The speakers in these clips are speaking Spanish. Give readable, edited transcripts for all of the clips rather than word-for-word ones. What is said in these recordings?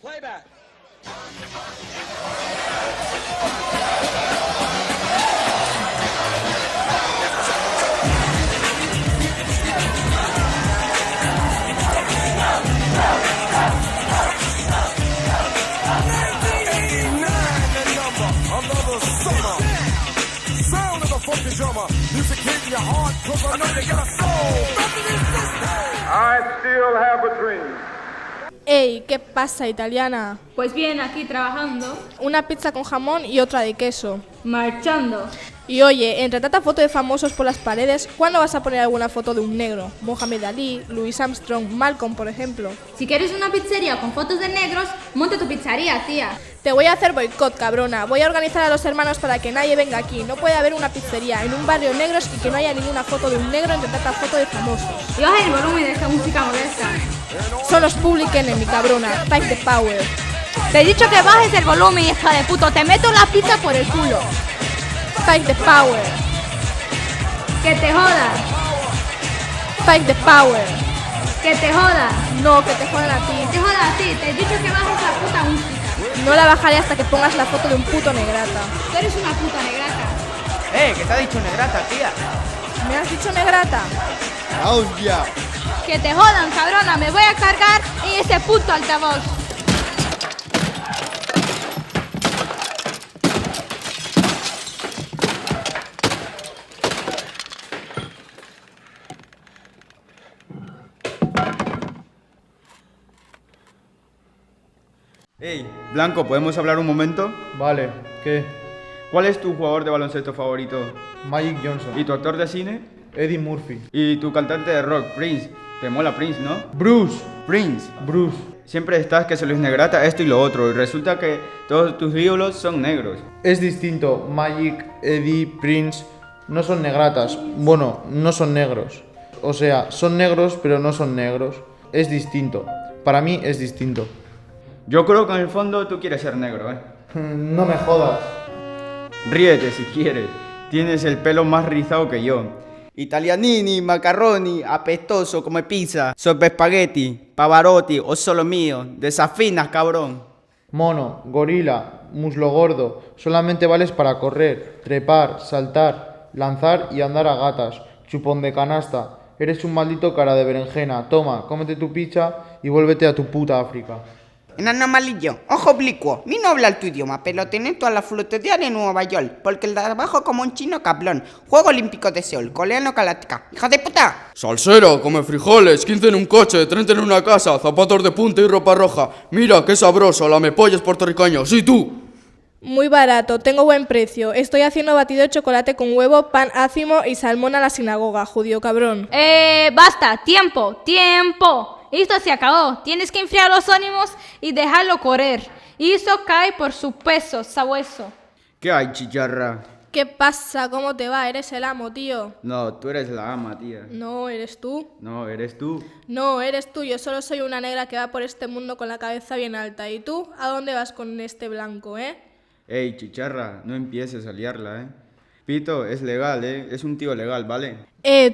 Playback. I still have a dream. Ey, ¿qué pasa, italiana? Pues bien, aquí trabajando. Una pizza con jamón y otra de queso. Marchando. Y oye, entre tanta foto de famosos por las paredes, ¿cuándo vas a poner alguna foto de un negro? Mohamed Ali, Louis Armstrong, Malcolm, por ejemplo. Si quieres una pizzería con fotos de negros, monte tu pizzería, tía. Te voy a hacer boicot, cabrona. Voy a organizar a los hermanos para que nadie venga aquí. No puede haber una pizzería en un barrio negros y que no haya ninguna foto de un negro entre tanta foto de famosos. Y baja el volumen de esta música molesta. Son los Public Enemy, cabrona. Fight the power. Te he dicho que bajes el volumen, hija de puto. Te meto la pizza por el culo. Fight the power. Que te jodas. Fight the power. Que te jodas. No, que te jodan a ti. Que te jodas a ti. Te he dicho que bajes la puta música. No la bajaré hasta que pongas la foto de un puto negrata. Tú eres una puta negrata. ¿Qué te ha dicho negrata, tía? ¿Me has dicho negrata? ¡Hostia! Que te jodan, cabrona. Me voy a cargar en ese puto altavoz. Hey, Blanco, ¿podemos hablar un momento? Vale, ¿qué? ¿Cuál es tu jugador de baloncesto favorito? Magic Johnson. ¿Y tu actor de cine? Eddie Murphy. ¿Y tu cantante de rock, Prince? ¿Te mola Prince, no? Bruce. Prince. Bruce. Siempre estás que se Luis Negrata, esto y lo otro, y resulta que todos tus ídolos son negros. Es distinto. Magic, Eddie, Prince no son negratas. Bueno, no son negros. O sea, son negros, pero no son negros. Es distinto. Para mí es distinto. Yo creo que en el fondo tú quieres ser negro, ¿eh? No me jodas. Ríete si quieres. Tienes el pelo más rizado que yo. Italianini, macarroni, apestoso come pizza, sopa espagueti, pavarotti o solo mío. Desafinas, cabrón. Mono, gorila, muslo gordo. Solamente vales para correr, trepar, saltar, lanzar y andar a gatas. Chupón de canasta. Eres un maldito cara de berenjena. Toma, cómete tu pizza y vuélvete a tu puta África. Enano malillo, ojo oblicuo, mi no habla tu idioma, pero tenés toda la flotería de Nueva York, porque el de abajo como un chino cablón. Juego Olímpico de Seúl, coreano galáctica, hija de puta. Salsero, come frijoles, 15 en un coche, 30 en una casa, zapatos de punta y ropa roja. Mira, qué sabroso, lamepollas puertorriqueño, sí tú. Muy barato, tengo buen precio. Estoy haciendo batido de chocolate con huevo, pan ácimo y salmón a la sinagoga, judío cabrón. Basta, tiempo. Esto se acabó. Tienes que enfriar los ánimos y dejarlo correr. Y eso cae por su peso, sabueso. ¿Qué hay, chicharra? ¿Qué pasa? ¿Cómo te va? Eres el amo, tío. No, tú eres la ama, tía. No, ¿eres tú? No, eres tú. No, eres tú. Yo solo soy una negra que va por este mundo con la cabeza bien alta. ¿Y tú? ¿A dónde vas con este blanco, Ey, chicharra, no empieces a liarla, Pito es legal, es un tío legal, ¿vale?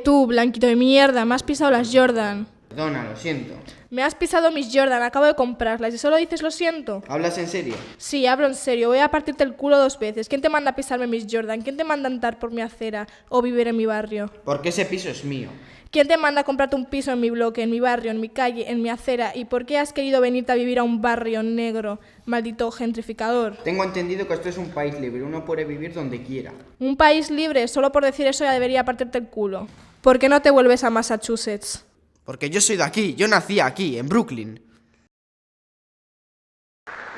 Tú, blanquito de mierda, me has pisado las Jordan. Perdona, lo siento. Me has pisado mis Jordan, acabo de comprarlas y solo dices lo siento. ¿Hablas en serio? Sí, hablo en serio, voy a partirte el culo 2 veces. ¿Quién te manda a pisarme mis Jordan? ¿Quién te manda a andar por mi acera o vivir en mi barrio? Porque ese piso es mío. ¿Quién te manda a comprarte un piso en mi bloque, en mi barrio, en mi calle, en mi acera? ¿Y por qué has querido venirte a vivir a un barrio negro, maldito gentrificador? Tengo entendido que esto es un país libre, uno puede vivir donde quiera. Un país libre, solo por decir eso ya debería partirte el culo. ¿Por qué no te vuelves a Massachusetts? Porque yo soy de aquí, yo nací aquí, en Brooklyn.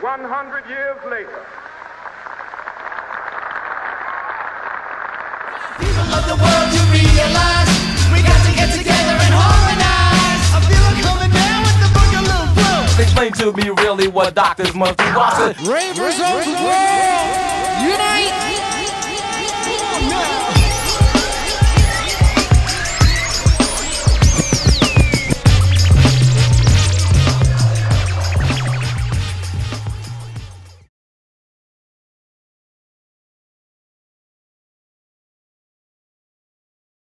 100 years later. People of the world to realize we got to get together and harmonize. I feel I'm coming down with the boogaloo flow. Explain to me really what doctors must do. Ravers of the world, unite!